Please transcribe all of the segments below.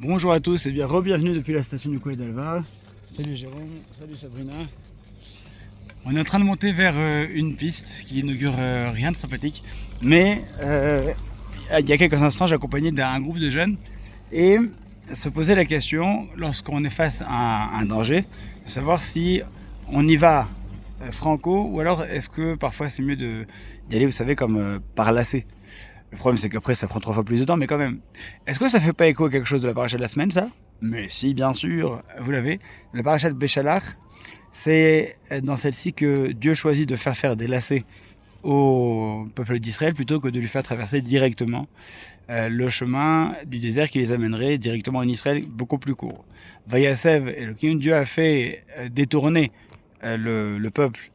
Bonjour à tous et bien re-bienvenue depuis la station du Coulet d'Alva. Salut Jérôme, salut Sabrina. On est en train de monter vers une piste qui inaugure rien de sympathique, mais il y a quelques instants j'accompagnais d'un groupe de jeunes et se posait la question, lorsqu'on est face à un danger, de savoir si on y va franco ou alors est-ce que parfois c'est mieux d'y aller, vous savez, comme par lacet. Le problème, c'est qu'après, ça prend 3 fois plus de temps, mais quand même. Est-ce que ça fait pas écho à quelque chose de la paracha de la semaine, ça? Mais si, bien sûr, vous l'avez. La paracha de Béchalach, c'est dans celle-ci que Dieu choisit de faire des lacets au peuple d'Israël plutôt que de lui faire traverser directement le chemin du désert qui les amènerait directement en Israël, beaucoup plus court. Vayasev, Elohim, Dieu a fait détourner le peuple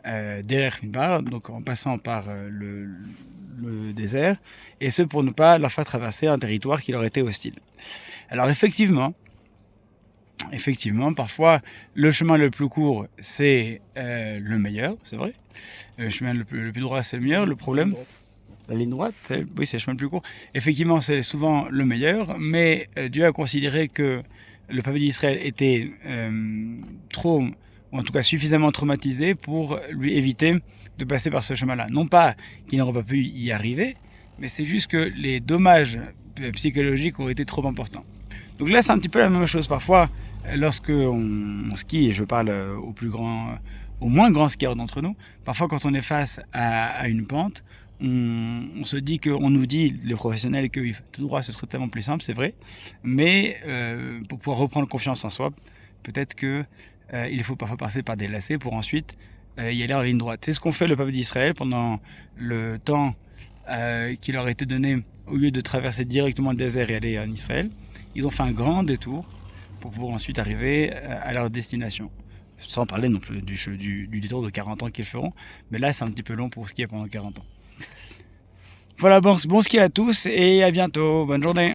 derrière une barre, donc en passant par le désert, et ce pour ne pas leur faire traverser un territoire qui leur était hostile. Alors effectivement, parfois le chemin le plus court c'est le meilleur, c'est vrai. Le chemin le plus droit c'est le meilleur. Le problème, la ligne droite, oui, c'est le chemin le plus court. Effectivement, c'est souvent le meilleur, mais Dieu a considéré que le peuple d'Israël était trop, ou en tout cas suffisamment traumatisé pour lui éviter de passer par ce chemin-là. Non pas qu'il n'aurait pas pu y arriver, mais c'est juste que les dommages psychologiques auraient été trop importants. Donc là, c'est un petit peu la même chose. Parfois, lorsque on skie, et je parle au moins grand skieur d'entre nous, parfois quand on est face à une pente, on se dit qu'on nous dit, les professionnels, que tout droit ce serait tellement plus simple, c'est vrai, mais pour pouvoir reprendre confiance en soi, peut-être que il faut parfois passer par des lacets pour ensuite y aller en ligne droite. C'est ce qu'ont fait le peuple d'Israël pendant le temps qui leur a été donné. Au lieu de traverser directement le désert et aller en Israël, ils ont fait un grand détour pour pouvoir ensuite arriver à leur destination. Sans parler non plus du détour de 40 ans qu'ils feront, mais là c'est un petit peu long pour skier pendant 40 ans. Voilà, bon ski à tous et à bientôt, bonne journée.